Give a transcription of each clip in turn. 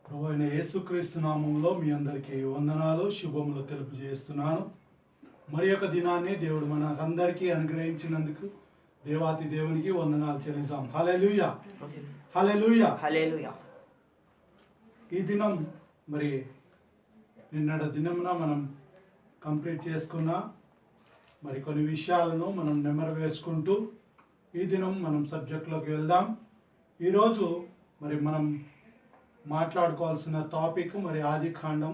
ప్రభువైన యేసుక్రీస్తు నామములో మీ అందరికీ వందనాలు శుభములు తెలియజేస్తున్నాను. మరి యొక్క దినాన్ని దేవుడు మనకందరికీ అనుగ్రహించినందుకు దేవాతి దేవునికి వందనాలు చెల్లిస్తాం. హల్లెలూయా, హల్లెలూయా, హల్లెలూయా. ఈ దినం మరి నిన్నటి దినమున మనం కంప్లీట్ చేసుకున్న మరి కొన్ని విషయాలను మనం నెమరు వేసుకుంటూ ఈ దినం మనం సబ్జెక్ట్లోకి వెళ్దాం. ఈరోజు మరి మనం మాట్లాడుకోవాల్సిన టాపిక్ మరి ఆదికాండం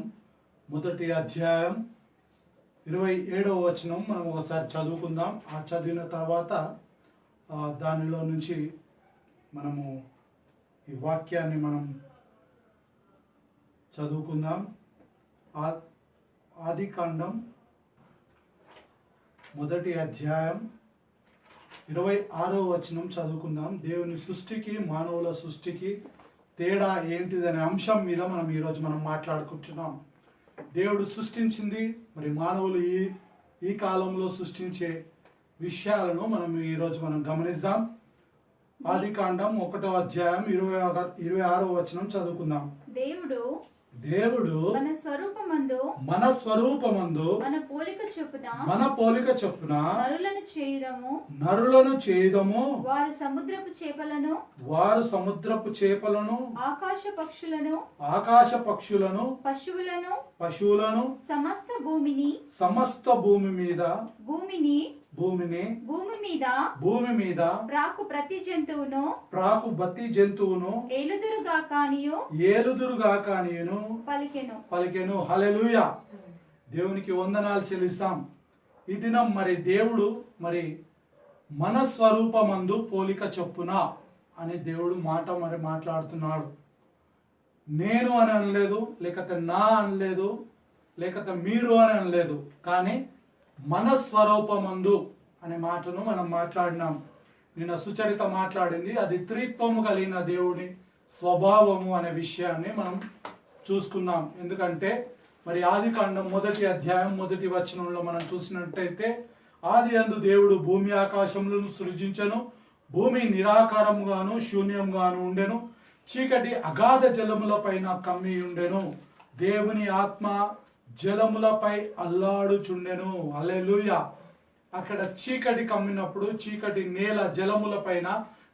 1వ అధ్యాయం 27వ వచనం మనం ఒకసారి చదువుకుందాం. ఆ చదివిన తర్వాత దానిలో నుంచి మనము ఈ వాక్యాన్ని మనం చదువుకుందాం. ఆదికాండం 1వ అధ్యాయం 26వ వచనం చదువుకుందాం. దేవుని సృష్టికి మానవుల సృష్టికి తేడా ఏంటిదనే అంశం మీద మనం ఈరోజు మాట్లాడుకుంటున్నాం. దేవుడు సృష్టించింది మరి మానవులు ఈ కాలంలో సృష్టించే విషయాలను ఈరోజు మనం గమనిద్దాం. ఆదికాండం 1వ అధ్యాయం 26వ వచనం చదువుకుందాం. దేవుడు మన స్వరూపమందు మన పోలిక చొప్పున నరులను చేయుదము. వారు సముద్రపు చేపలను ఆకాశ పక్షులను పశువులను సమస్త భూమి మీద ప్రాకు ప్రతి జంతువును ఏలుదురుగాకానియును పలికెను. హల్లెలూయా. దేవునికి వందనాలు చెల్లిస్తాం. ఈ దినం మరి దేవుడు మరి మన స్వరూపమందు పోలిక చొప్పున అనే దేవుడు మాట మరి మాట్లాడుతున్నాడు. నేను అని అనలేదు, లేకపోతే నా అనలేదు, లేకపోతే మీరు అని అనలేదు, కానీ మన స్వరూపమందు అనే మాటను మనం మాట్లాడినాం. నిన్న సుచరిత మాట్లాడింది అది త్రిత్వము కలిగిన దేవుని స్వభావము అనే విషయాన్ని మనం చూసుకున్నాం. ఎందుకంటే మరి ఆదికాండం 1వ అధ్యాయం 1వ వచనంలో మనం చూసినట్టయితే ఆదియందు దేవుడు భూమి ఆకాశములను సృజించెను. భూమి నిరాకారముగాను శూన్యంగాను ఉండెను. చీకటి అగాధ జలముల పైన కమ్మి ఉండెను. దేవుని ఆత్మ జలములపై అల్లాడుచుండెను. హల్లెలూయా. అక్కడ చీకటి కమ్మినప్పుడు చీకటి నేల జలముల పైన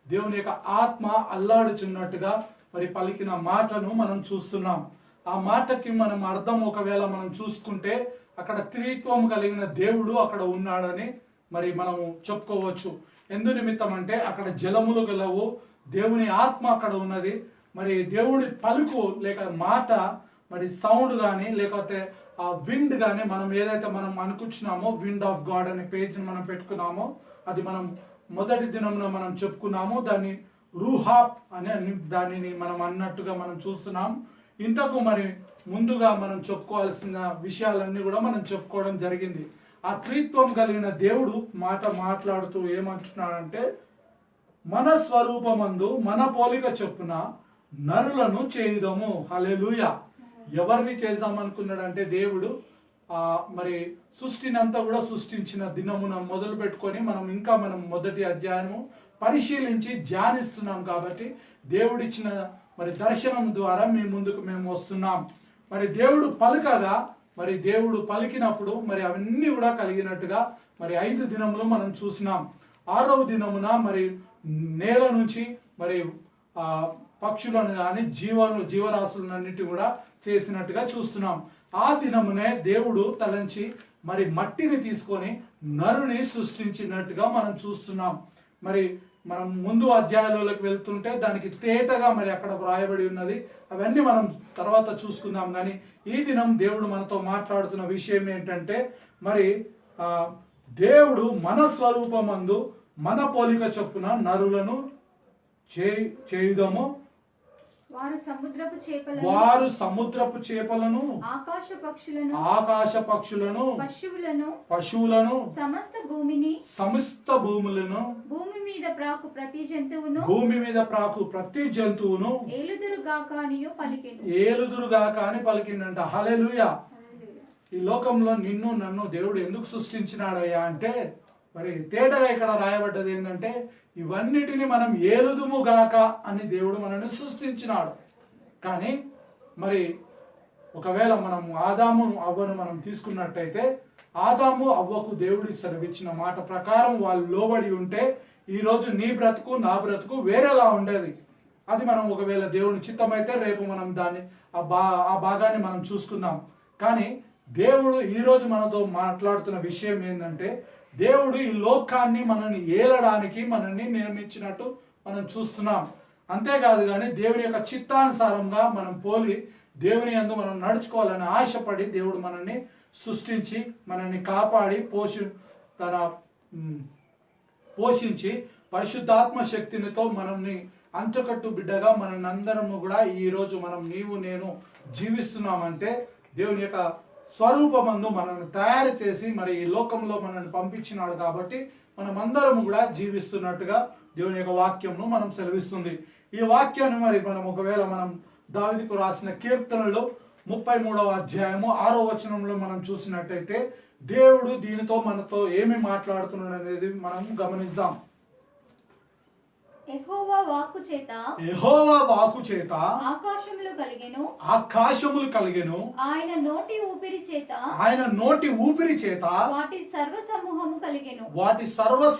దేవుని యొక్క ఆత్మ అల్లాడుచున్నట్టుగా మరి పలికిన మాటను మనం చూస్తున్నాం. ఆ మాటకి మనం అర్థం ఒకవేళ మనం చూసుకుంటే అక్కడ త్రిత్వం కలిగిన దేవుడు అక్కడ ఉన్నాడని మరి మనము చెప్పుకోవచ్చు. ఎందు నిమిత్తం అంటే అక్కడ జలములు గలవు, దేవుని ఆత్మ అక్కడ ఉన్నది. మరి దేవుడి పలుకు లేక మాట మరి సౌండ్ కానీ లేకపోతే ఆ విండ్ కానీ మనం ఏదైతే మనం అనుకుంటున్నామో విండ్ ఆఫ్ గాడ్ అనే పేజ్ని మనం పెట్టుకున్నామో అది మనం మొదటి దినంలో మనం చెప్పుకున్నాము. దాన్ని రూహాప్ అనే దానిని మనం అన్నట్టుగా మనం చూస్తున్నాం. ఇంతకు మరి ముందుగా మనం చెప్పుకోవాల్సిన విషయాలన్నీ కూడా మనం చెప్పుకోవడం జరిగింది. ఆ త్రిత్వం కలిగిన దేవుడు మాట మాట్లాడుతూ ఏమంటున్నాడంటే మన స్వరూపమందు మన పోలిక చొప్పున నరులను చేయుదము. హల్లెలూయా. ఎవరిని చేద్దామనుకున్నాడంటే దేవుడు మరి సృష్టిని అంతా కూడా సృష్టించిన దినమున మొదలు పెట్టుకొని మనం 1వ అధ్యాయము పరిశీలించి ధ్యానిస్తున్నాం. కాబట్టి దేవుడిచ్చిన మరి దర్శనం ద్వారా మీ ముందుకు మేము వస్తున్నాం. మరి దేవుడు పలుకగా మరి దేవుడు పలికినప్పుడు మరి అవన్నీ కూడా కలిగినట్టుగా మరి 5 దినములు మనం చూసినాం. 6వ దినమున మరి నేల నుంచి మరి పక్షులను కానీ జీవరాశులన్నిటి కూడా చేసినట్టుగా చూస్తున్నాం. ఆ దినమునే దేవుడు తలంచి మరి మట్టిని తీసుకొని నరుని సృష్టించినట్టుగా మనం చూస్తున్నాం. మరి మనం ముందు అధ్యాయాలలోకి వెళ్తుంటే దానికి తేటగా మరి అక్కడ వ్రాయబడి ఉన్నది. అవన్నీ మనం తర్వాత చూసుకుందాం. కానీ ఈ దినం దేవుడు మనతో మాట్లాడుతున్న విషయం ఏంటంటే మరి దేవుడు మన స్వరూపమందు మన పోలిక చొప్పున నరులను చేయుదము. వారు సముద్రపు చేపలను ఆకాశ పక్షులను పశువులను సమస్త భూములను భూమి మీద ప్రాకు ప్రతి జంతువును ఏలుదురుగాక అని పలికిందంట. హల్లెలూయా. ఈ లోకంలో నిన్ను నన్ను దేవుడు ఎందుకు సృష్టించినాడయ్యా అంటే మరి తేటగా ఇక్కడ రాయబడ్డది ఏంటంటే ఇవన్నిటిని మనం ఏలుదుము గాక అని దేవుడు మనల్ని సృష్టించినాడు. కానీ మరి ఒకవేళ మనం ఆదాము అవ్వను మనం తీసుకున్నట్టయితే ఆదాము అవ్వకు దేవుడి సెలవిచ్చిన మాట ప్రకారం వాళ్ళు లోబడి ఉంటే ఈరోజు నీ బ్రతుకు నా బ్రతుకు వేరేలా ఉండేది. అది మనం ఒకవేళ దేవుని చిత్తమైతే రేపు మనం దాన్ని ఆ భాగాన్ని మనం చూసుకుందాం. కానీ దేవుడు ఈరోజు మనతో మాట్లాడుతున్న విషయం ఏంటంటే దేవుడు ఈ లోకాన్ని మనల్ని ఏలడానికి మనల్ని నిర్మించినట్టు మనం చూస్తున్నాం. అంతేకాదు కానీ దేవుని యొక్క చిత్తానుసారంగా మనం పోలి దేవుని యందు మనం నడుచుకోవాలని ఆశపడి దేవుడు మనల్ని సృష్టించి మనల్ని కాపాడి పోషించి పరిశుద్ధాత్మ శక్తినితో మనల్ని అంచుకట్టు బిడ్డగా మనందరము కూడా ఈరోజు మనం నీవు నేను జీవిస్తున్నామంటే దేవుని యొక్క స్వరూపమందు మనల్ని తయారు చేసి మరి ఈ లోకంలో మనల్ని పంపించినాడు కాబట్టి మనమందరము కూడా జీవిస్తున్నట్టుగా దేవుని యొక్క వాక్యంను మనం సెలవిస్తుంది. ఈ వాక్యాన్ని మరి మనం ఒకవేళ మనం దావీదుకు రాసిన కీర్తనలో 33వ అధ్యాయము 6వ వచనంలో మనం చూసినట్టయితే దేవుడు దీనితో మనతో ఏమి మాట్లాడుతున్నాడు అనేది మనం గమనిద్దాం. యెహోవా వాక్కు చేత ఆకాశములు కలిగెను ఆయన నోటి ఊపిరి చేత వాటి సర్వ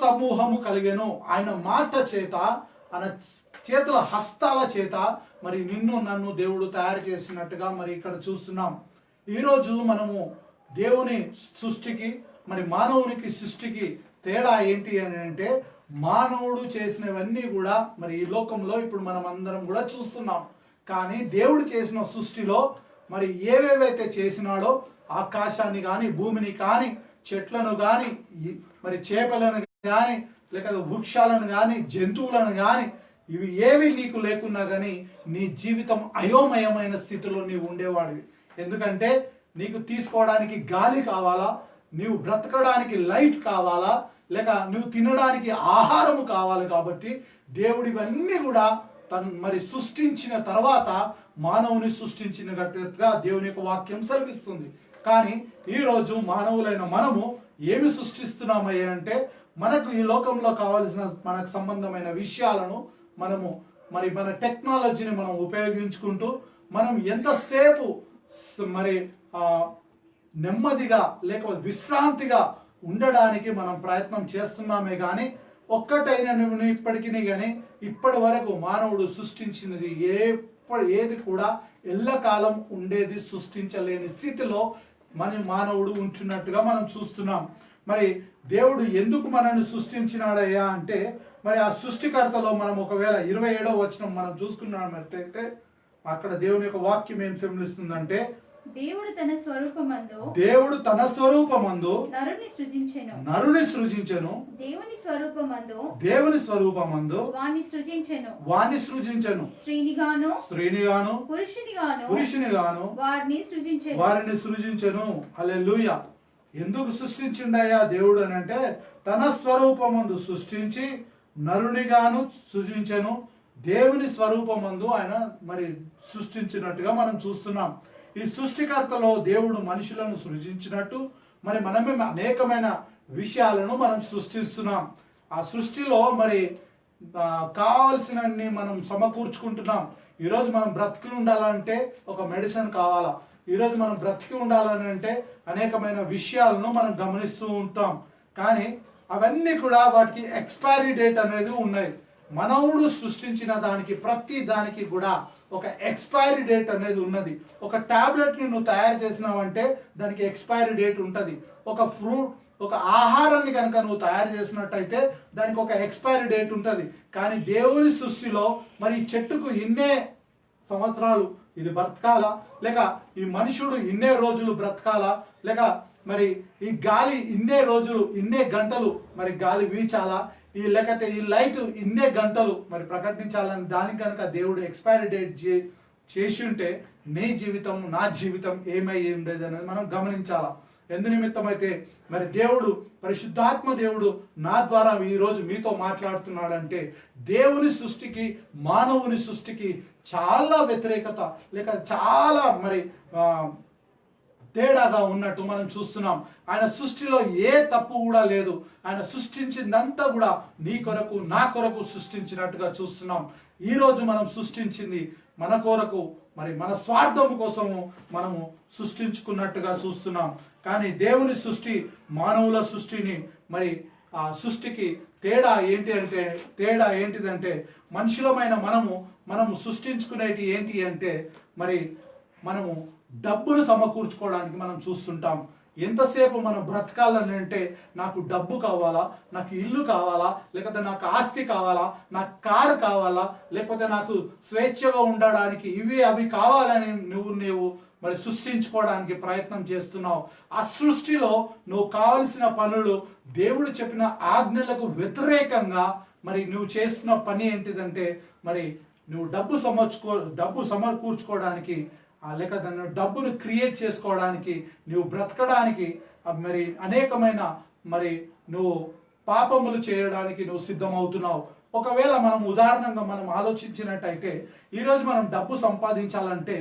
సమూహము కలిగెను. ఆయన మాట చేత ఆయన చేతుల హస్తాల చేత మరి నిన్ను నన్ను దేవుడు తయారు చేసినట్టుగా మరి ఇక్కడ చూస్తున్నాం. ఈరోజు మనము దేవుని సృష్టికి మరి మానవునికి సృష్టికి తేడా ఏంటి అని అంటే మానవుడు చేసినవన్నీ కూడా మరి ఈ లోకంలో ఇప్పుడు మనం అందరం కూడా చూస్తున్నాం. కానీ దేవుడు చేసిన సృష్టిలో మరి ఏవేవైతే చేసినాడో ఆకాశాన్ని కానీ భూమిని కానీ చెట్లను కానీ మరి చేపలను కానీ లేక వృక్షాలను కానీ జంతువులను కానీ ఇవి ఏవి నీకు లేకున్నా కానీ నీ జీవితం అయోమయమైన స్థితిలో నీవు ఉండేవాడివి. ఎందుకంటే నీకు తీసుకోవడానికి గాలి కావాలా, నీవు బ్రతకడానికి లైట్ కావాలా, లేక నువ్వు తినడానికి ఆహారము కావాలి. కాబట్టి దేవుడు ఇవన్నీ కూడా మరి సృష్టించిన తర్వాత మానవుని సృష్టించినట్టుగా దేవుని యొక్క వాక్యం సెలవిస్తుంది. కానీ ఈరోజు మానవులైన మనము ఏమి సృష్టిస్తున్నామయ్యా అంటే మనకు ఈ లోకంలో కావాల్సిన మనకు సంబంధమైన విషయాలను మనము మరి మన టెక్నాలజీని మనం ఉపయోగించుకుంటూ మనం ఎంతసేపు మరి నెమ్మదిగా లేక విశ్రాంతిగా ఉండడానికి మనం ప్రయత్నం చేస్తున్నామే కానీ ఒక్కటైనా నువ్వు ఇప్పటికీ కానీ ఇప్పటి వరకు మానవుడు సృష్టించినది ఏది కూడా ఎల్లకాలం ఉండేది సృష్టించలేని స్థితిలో మానవుడు ఉంటున్నట్టుగా మనం చూస్తున్నాం. మరి దేవుడు ఎందుకు మనల్ని సృష్టించినాడయ్యా అంటే మరి ఆ సృష్టికర్తలో మనం ఒకవేళ 27వ వచనం మనం చూసుకున్నట్లయితే అక్కడ దేవుని యొక్క వాక్యం ఏం సెలవిస్తుందంటే దేవుడు తన స్వరూపమందు నరుని సృజించెను దేవుని స్వరూపమందు వాణ్ణి సృజించెను స్త్రీనిగాను పురుషునిగాను వారిని సృజించెను. హల్లెలూయా. ఎందుకు సృష్టించిండయ్యా దేవుడు అని అంటే తన స్వరూపమందు సృష్టించి నరునిగాను సృజించెను, దేవుని స్వరూపమందు ఆయన మరి సృష్టించినట్టుగా మనం చూస్తున్నాం. ఈ సృష్టికర్తలో దేవుడు మనుషులను సృజించినట్టు మరి మనమే అనేకమైన విషయాలను మనం సృష్టిస్తున్నాం. ఆ సృష్టిలో మరి కావాల్సినన్ని మనం సమకూర్చుకుంటున్నాం. ఈరోజు మనం బ్రతికి ఉండాలంటే ఒక మెడిసిన్ కావాలా, ఈరోజు మనం బ్రతికి ఉండాలని అంటే అనేకమైన విషయాలను మనం గమనిస్తూ ఉంటాం. కానీ అవన్నీ కూడా వాటికి ఎక్స్పైరీ డేట్ అనేది ఉన్నాయి. మనవుడు సృష్టించిన దానికి ప్రతి దానికి కూడా ఒక ఎక్స్పైరీ డేట్ అనేది ఉన్నది. ఒక టాబ్లెట్ని నువ్వు తయారు చేసినావంటే దానికి ఎక్స్పైరీ డేట్ ఉంటుంది. ఒక ఫ్రూట్ ఒక ఆహారాన్ని కనుక నువ్వు తయారు చేసినట్టయితే దానికి ఒక ఎక్స్పైరీ డేట్ ఉంటుంది. కానీ దేవుని సృష్టిలో మరి ఈ చెట్టుకు ఇన్నే సంవత్సరాలు ఇది బ్రతకాలా, లేక ఈ మనుషుడు ఇన్నే రోజులు బ్రతకాలా, లేక మరి ఈ గాలి ఇన్నే రోజులు ఇన్నే గంటలు మరి గాలి వీచాలా, లేకపోతే ఈ లైట్ ఇన్నే గంటలు మరి ప్రకటించాలని దానికి కనుక దేవుడు ఎక్స్పైరీ డేట్ చేసి ఉంటే నీ జీవితం నా జీవితం ఏమై ఉండేది అనేది మనం గమనించాలా. ఎందు నిమిత్తం అయితే మరి దేవుడు పరిశుద్ధాత్మ దేవుడు నా ద్వారా ఈరోజు మీతో మాట్లాడుతున్నాడంటే దేవుని సృష్టికి మానవుని సృష్టికి చాలా వ్యతిరేకత లేక చాలా మరి తేడాగా ఉన్నట్టు మనం చూస్తున్నాం. ఆయన సృష్టిలో ఏ తప్పు కూడా లేదు. ఆయన సృష్టించిందంతా కూడా నీ కొరకు నా కొరకు సృష్టించినట్టుగా చూస్తున్నాం. ఈరోజు మనం సృష్టించింది మన కొరకు మరి మన స్వార్థం కోసము మనము సృష్టించుకున్నట్టుగా చూస్తున్నాం. కానీ దేవుని సృష్టి మానవుల సృష్టిని మరి ఆ సృష్టికి తేడా ఏంటిదంటే మనుషులమైన మనము సృష్టించుకునేటి ఏంటి అంటే మరి మనము డబ్బును సమకూర్చుకోవడానికి మనం చూస్తుంటాం. ఎంతసేపు మనం బ్రతకాలని అంటే నాకు డబ్బు కావాలా, నాకు ఇల్లు కావాలా, లేకపోతే నాకు ఆస్తి కావాలా, నాకు కారు కావాలా, లేకపోతే నాకు స్వేచ్ఛగా ఉండడానికి అవి కావాలని నువ్వు మరి సృష్టించుకోవడానికి ప్రయత్నం చేస్తున్నావు. ఆ సృష్టిలో నువ్వు కావలసిన పనులు దేవుడు చెప్పిన ఆజ్ఞలకు వ్యతిరేకంగా మరి నువ్వు చేస్తున్న పని ఏంటిదంటే మరి నువ్వు డబ్బు సమకూర్చుకోవడానికి లేక డబ్బును క్రియేట్ చేసుకోవడానికి నువ్వు బ్రతకడానికి మరి అనేకమైన మరి నువ్వు పాపములు చేయడానికి నువ్వు సిద్ధమవుతున్నావు. ఒకవేళ మనం ఉదాహరణంగా మనం ఆలోచించినట్టయితే ఈరోజు మనం డబ్బు సంపాదించాలంటే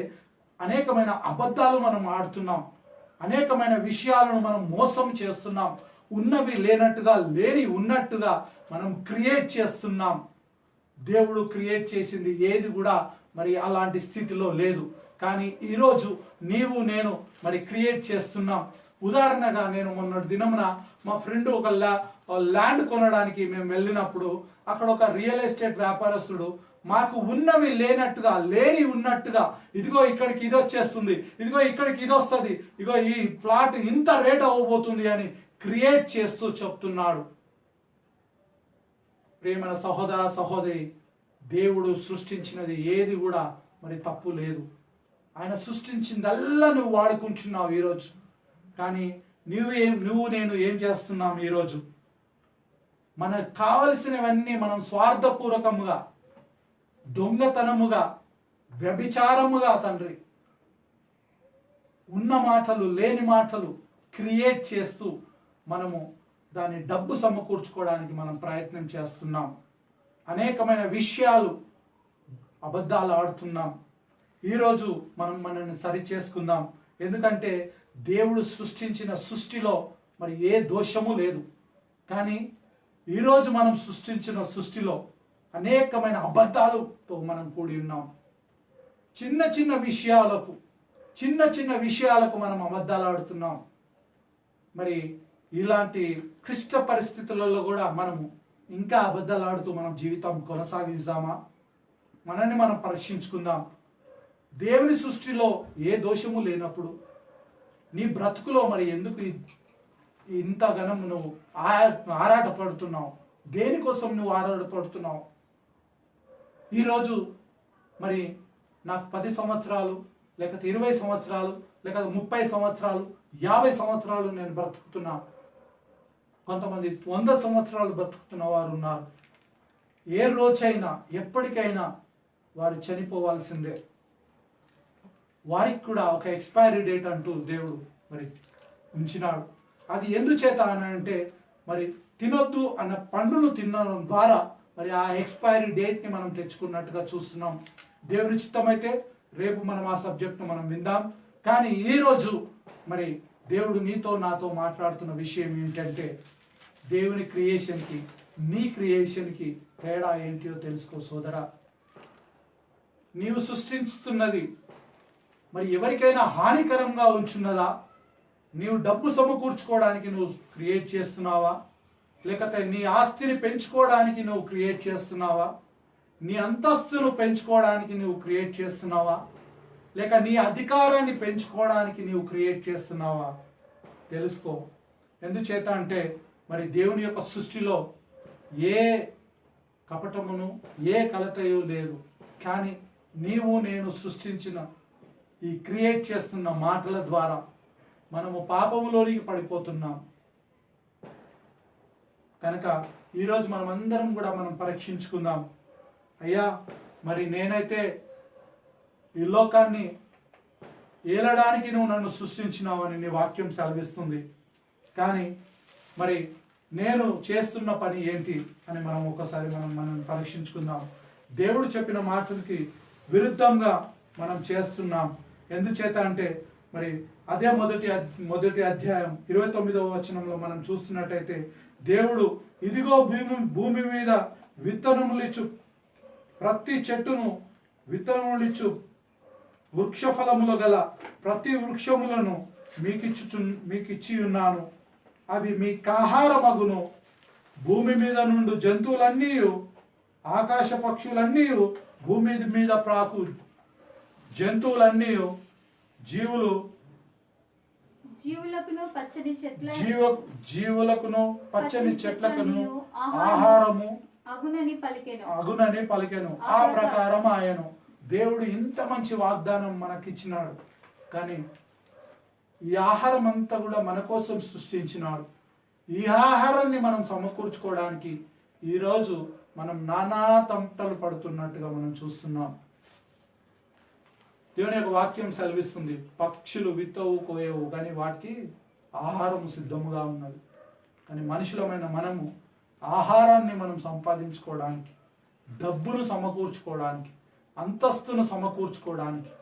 అనేకమైన అబద్ధాలు మనం ఆడుతున్నాం, అనేకమైన విషయాలను మనం మోసం చేస్తున్నాం, ఉన్నవి లేనట్టుగా లేని ఉన్నట్టుగా మనం క్రియేట్ చేస్తున్నాం. దేవుడు క్రియేట్ చేసింది ఏది కూడా మరి అలాంటి స్థితిలో లేదు. కానీ ఈరోజు నీవు నేను మరి క్రియేట్ చేస్తున్నాం. ఉదాహరణగా నేను మొన్నటి దినమున మా ఫ్రెండ్ ఒక ల్యాండ్ కొనడానికి మేము వెళ్ళినప్పుడు అక్కడ ఒక రియల్ ఎస్టేట్ వ్యాపారస్తుడు మాకు ఉన్నవి లేనట్టుగా లేని ఉన్నట్టుగా ఇదిగో ఇక్కడికి ఇది వచ్చేస్తుంది, ఇదిగో ఇక్కడికి ఇది వస్తుంది, ఇదిగో ఈ ప్లాట్ ఇంత రేట్ అవ్వబోతుంది అని క్రియేట్ చేస్తూ చెప్తున్నాడు. ప్రేమన సహోదర సహోదరి, దేవుడు సృష్టించినది ఏది కూడా మరి తప్పు లేదు. ఆయన సృష్టించిందల్లా నువ్వు వాడుకుంటున్నావు ఈరోజు. కానీ నువ్వు నేను ఏం చేస్తున్నాం ఈరోజు? మనకు కావలసినవన్నీ మనం స్వార్థపూర్వకముగా, దొంగతనముగా, వ్యభిచారముగా తండ్రి ఉన్న మాటలు లేని మాటలు క్రియేట్ చేస్తూ మనము దాన్ని డబ్బు సమకూర్చుకోవడానికి మనం ప్రయత్నం చేస్తున్నాం. అనేకమైన విషయాలు అబద్ధాలు ఆడుతున్నాం. ఈరోజు మనల్ని సరి చేసుకుందాం. ఎందుకంటే దేవుడు సృష్టించిన సృష్టిలో మరి ఏ దోషము లేదు. కానీ ఈరోజు మనం సృష్టించిన సృష్టిలో అనేకమైన అబద్ధాలతో మనం కూడి ఉన్నాం. చిన్న చిన్న విషయాలకు మనం అబద్ధాలు ఆడుతున్నాం. మరి ఇలాంటి క్లిష్ట పరిస్థితులలో కూడా మనము ఇంకా అబద్ధాలు ఆడుతూ మనం జీవితం కొనసాగిస్తామా? మనల్ని మనం పరీక్షించుకుందాం. దేవుని సృష్టిలో ఏ దోషము లేనప్పుడు నీ బ్రతుకులో మరి ఎందుకు ఇంతగానం నువ్వు ఆరాటపడుతున్నావు? దేనికోసం నువ్వు ఆరాటపడుతున్నావు? ఈరోజు మరి నాకు 10 సంవత్సరాలు, లేకపోతే 20 సంవత్సరాలు, లేకపోతే 30 సంవత్సరాలు, 50 సంవత్సరాలు నేను బ్రతుకుతున్నా. కొంతమంది 100 సంవత్సరాలు బ్రతుకుతున్న వారు ఉన్నారు. ఏ రోజైనా ఎప్పటికైనా వారు చనిపోవాల్సిందే. వారికి కూడా ఒక ఎక్స్పైరీ డేట్ అంటూ దేవుడు మరి ఉంచినాడు. అది ఎందుచేత అని అంటే మరి తినొద్దు అన్న పండును తినడం ద్వారా మరి ఆ ఎక్స్పైరీ డేట్ని మనం తెచ్చుకున్నట్టుగా చూస్తున్నాం. దేవుని చిత్తమైతే రేపు మనం ఆ సబ్జెక్ట్ను మనం విందాం. కానీ ఈరోజు మరి దేవుడు నీతో నాతో మాట్లాడుతున్న విషయం ఏంటంటే దేవుని క్రియేషన్కి నీ క్రియేషన్కి తేడా ఏంటియో తెలుసుకో సోదరా. నీవు సృష్టిస్తున్నది మరి ఎవరికైనా హానికరంగా ఉంచున్నదా? నీవు డబ్బు సమకూర్చుకోవడానికి నువ్వు క్రియేట్ చేస్తున్నావా? లేకపోతే నీ ఆస్తిని పెంచుకోవడానికి నువ్వు క్రియేట్ చేస్తున్నావా? నీ అంతస్తును పెంచుకోవడానికి నువ్వు క్రియేట్ చేస్తున్నావా? లేక నీ అధికారాన్ని పెంచుకోవడానికి నువ్వు క్రియేట్ చేస్తున్నావా? తెలుసుకో. ఎందుచేత అంటే మరి దేవుని యొక్క సృష్టిలో ఏ కపటమును ఏ కలతయు లేదు. కానీ నీవు నేను సృష్టించిన ఈ క్రియేట్ చేస్తున్న మాటల ద్వారా మనము పాపములోనికి పడిపోతున్నాం. కనుక ఈరోజు మనం అందరం కూడా మనం పరీక్షించుకుందాం. అయ్యా మరి నేనైతే ఈ లోకాన్ని ఏలడానికి నువ్వు నన్ను సృష్టించినావని నీ వాక్యం సెలవిస్తుంది. కానీ మరి నేను చేస్తున్న పని ఏంటి అని మనం ఒకసారి మనం పరీక్షించుకుందాం. దేవుడు చెప్పిన మాటలకి విరుద్ధంగా మనం చేస్తున్నాం. ఎందుచేత అంటే మరి అదే మొదటి అధ్యాయం 29వ వచనంలో మనం చూస్తున్నట్టయితే దేవుడు ఇదిగో భూమి మీద విత్తనములిచ్చు ప్రతి చెట్టును విత్తనములిచ్చు వృక్ష ఫలములు గల ప్రతి వృక్షములను మీకిచ్చి ఉన్నాను. అవి మీకు ఆహారమగును. భూమి మీద నుండి జంతువులన్నీ, ఆకాశ పక్షులన్నీ, భూమి మీద ప్రాకు జంతువులన్నీ, జీవులకును పచ్చని చెట్లకును ఆహారము అగునని పలికెను. ఆ ప్రకారం ఆయను. దేవుడు ఇంత మంచి వాగ్దానం మనకిచ్చినాడు, కానీ ఈ ఆహారం అంతా కూడా మన కోసం సృష్టించినాడు. ఈ ఆహారాన్ని మనం సమకూర్చుకోవడానికి ఈరోజు మనం నానా తంటలు పడుతున్నట్టుగా మనం చూస్తున్నాం. దేవుని యొక్క వాక్యం సెలవిస్తుంది, పక్షులు విత్తవు కోయవు కానీ వాటికి ఆహారం సిద్ధముగా ఉన్నది. కానీ మనుషులమైన మనము ఆహారాన్ని మనం సంపాదించుకోవడానికి, డబ్బును సమకూర్చుకోవడానికి, అంతస్తును సమకూర్చుకోవడానికి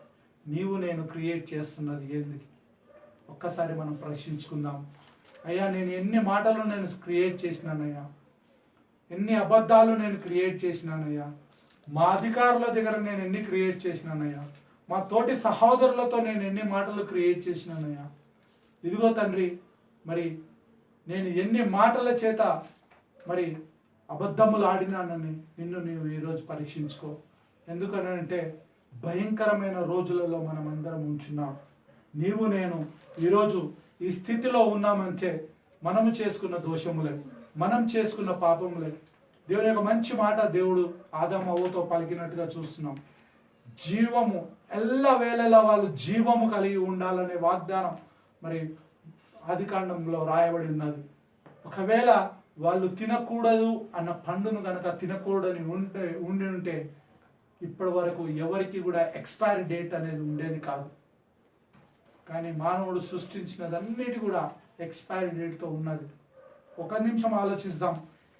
నీవు నేను క్రియేట్ చేస్తున్నది ఏంది? ఒక్కసారి మనం ప్రశ్నించుకుందాం. అయ్యా, నేను ఎన్ని మాటలు నేను క్రియేట్ చేసినానయ్యా, ఎన్ని అబద్ధాలు నేను క్రియేట్ చేసినానయ్యా, మా అధికారుల దగ్గర నేను ఎన్ని క్రియేట్ చేసినానయ్యా, మా తోటి సహోదరులతో నేను ఎన్ని మాటలు క్రియేట్ చేసినానయ్యా. ఇదిగో తండ్రి, మరి నేను ఎన్ని మాటల చేత మరి అబద్ధములు ఆడినానని నిన్ను నీవు ఈరోజు పరీక్షించుకో. ఎందుకనంటే భయంకరమైన రోజులలో మనం అందరం ఉంచున్నాం. నీవు నేను ఈరోజు ఈ స్థితిలో ఉన్నామంటే మనము చేసుకున్న దోషములే, మనం చేసుకున్న పాపములే. దేవుని యొక్క మంచి మాట దేవుడు ఆదాము అవ్వతో పలికినట్టుగా చూస్తున్నాం. జీవము ఎల్ల వేళలా వాళ్ళు జీవము కలిగి ఉండాలనే వాగ్దానం మరి ఆదికాండంలో రాయబడి ఉన్నది. ఒకవేళ వాళ్ళు తినకూడదు అన్న పండును కనుక తినకూడని ఉండి ఉంటే ఇప్పటి వరకు ఎవరికి కూడా ఎక్స్పైరీ డేట్ అనేది ఉండేది కాదు. కానీ మానవుడు సృష్టించినదన్నిటి కూడా ఎక్స్పైరీ డేట్తో ఉన్నది. ఒక నిమిషం ఆలోచిద్దాం.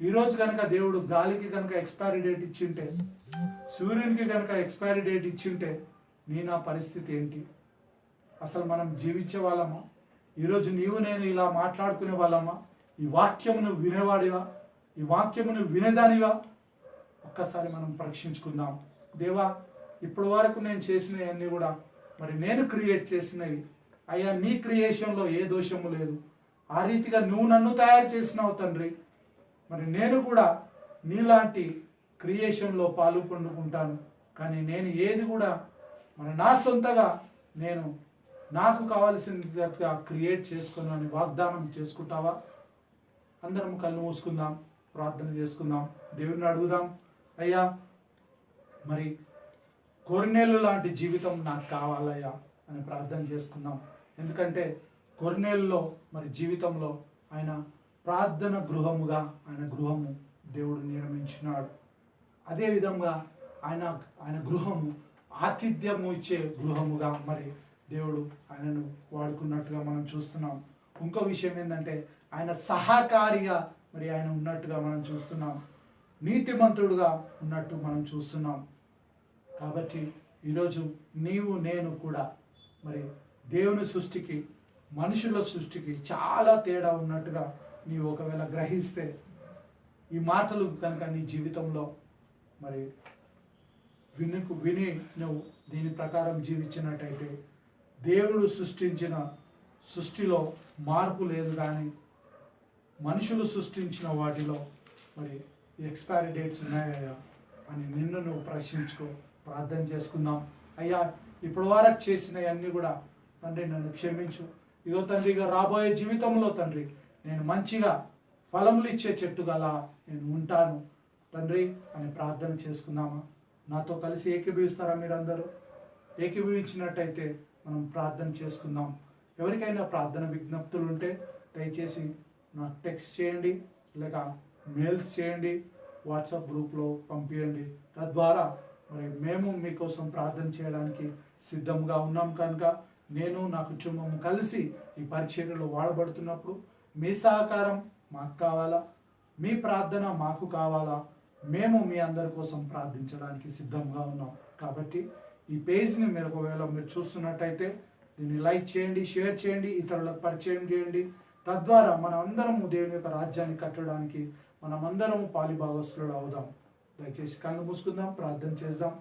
ఈరోజు కనుక దేవుడు గాలికి కనుక ఎక్స్పైరీ డేట్ ఇచ్చింటే, సూర్యునికి కనుక ఎక్స్పైరీ డేట్ ఇచ్చింటే నా పరిస్థితి ఏంటి? అసలు మనం జీవించే వాళ్ళమా? ఈరోజు నీవు నేను ఇలా మాట్లాడుకునే వాళ్ళమా? ఈ వాక్యమును వినేవాడివా? ఈ వాక్యమును వినేదానివా? ఒక్కసారి మనం పరీక్షించుకుందాం. దేవా, ఇప్పటి వరకు నేను చేసినవన్నీ కూడా మరి నేను క్రియేట్ చేసినవి అయ్యా, నీ క్రియేషన్లో ఏ దోషము లేదు. ఆ రీతిగా నువ్వు నన్ను తయారు చేసినావు తండ్రి. మరి నేను కూడా నీలాంటి క్రియేషన్లో పాలు పొందుకుంటాను. కానీ నేను ఏది కూడా మరి నా సొంతగా నేను నాకు కావలసినట్టుగా క్రియేట్ చేసుకున్నాను వాగ్దానం చేసుకుంటావా? అందరం కళ్ళు మూసుకుందాం, ప్రార్థన చేసుకుందాం, దేవుడిని అడుగుదాం. అయ్యా, మరి కొర్నేలు లాంటి జీవితం నాకు కావాలయ్యా అని ప్రార్థన చేసుకుందాం. ఎందుకంటే కొర్నేలులో మరి జీవితంలో ఆయన ప్రార్థన గృహముగా ఆయన గృహము దేవుడు నిర్మించినాడు. అదేవిధంగా ఆయన గృహము ఆతిథ్యము ఇచ్చే గృహముగా మరి దేవుడు ఆయనను వాడుకున్నట్టుగా మనం చూస్తున్నాం. ఇంకో విషయం ఏంటంటే ఆయన సహకారిగా మరి ఆయన ఉన్నట్టుగా మనం చూస్తున్నాం. నీతిమంతుడుగా ఉన్నట్టు మనం చూస్తున్నాం. కాబట్టి ఈరోజు నీవు నేను కూడా మరి దేవుని సృష్టికి మనుషుల సృష్టికి చాలా తేడా ఉన్నట్టుగా నీవు ఒకవేళ గ్రహిస్తే, ఈ మాటలు కనుక నీ జీవితంలో మరి విని నువ్వు దీని ప్రకారం జీవించినట్టయితే దేవుడు సృష్టించిన సృష్టిలో మార్పు లేదు. కానీ మనుషులు సృష్టించిన వాటిలో మరి ఎక్స్పైరీ డేట్స్ ఉన్నాయా అని నిన్ను నువ్వు ప్రశ్నించుకో. ప్రార్థన చేసుకుందాం. అయ్యా, ఇప్పటి వరకు చేసినవన్నీ కూడా తండ్రి నన్ను క్షమించు. ఇదో తండ్రి, ఇక రాబోయే జీవితంలో తండ్రి నేను మంచిగా ఫలములు ఇచ్చే చెట్టుగలా నేను ఉంటాను తండ్రి అని ప్రార్థన చేసుకుందామా? నాతో కలిసి ఏకీభవిస్తారా? మీరందరూ ఏకీభవించినట్టయితే మనం ప్రార్థన చేసుకుందాం. ఎవరికైనా ప్రార్థన విజ్ఞప్తులు ఉంటే దయచేసి నాకు టెక్స్ట్ చేయండి, లేక మెయిల్స్ చేయండి, వాట్సాప్ గ్రూప్లో పంపించండి. తద్వారా మరి మేము మీకోసం ప్రార్థన చేయడానికి సిద్ధంగా ఉన్నాం. కనుక నేను నా కుటుంబం కలిసి ఈ పరిచర్యలో వాడబడుతున్నప్పుడు మీ సహకారం మాకు కావాలా, మీ ప్రార్థన మాకు కావాలా. మేము మీ అందరి కోసం ప్రార్థించడానికి సిద్ధంగా ఉన్నాం. కాబట్టి ఈ పేజ్ని మీరు ఒకవేళ మీరు చూస్తున్నట్టయితే దీన్ని లైక్ చేయండి, షేర్ చేయండి, ఇతరులకు పరిచయం చేయండి. తద్వారా మనం అందరము దేవుని యొక్క రాజ్యాన్ని కట్టడానికి మనమందరము పాలిభాగస్తులు అవుదాం. దయచేసి కళ్ళు మూసుకుందాం, ప్రార్థన చేద్దాం.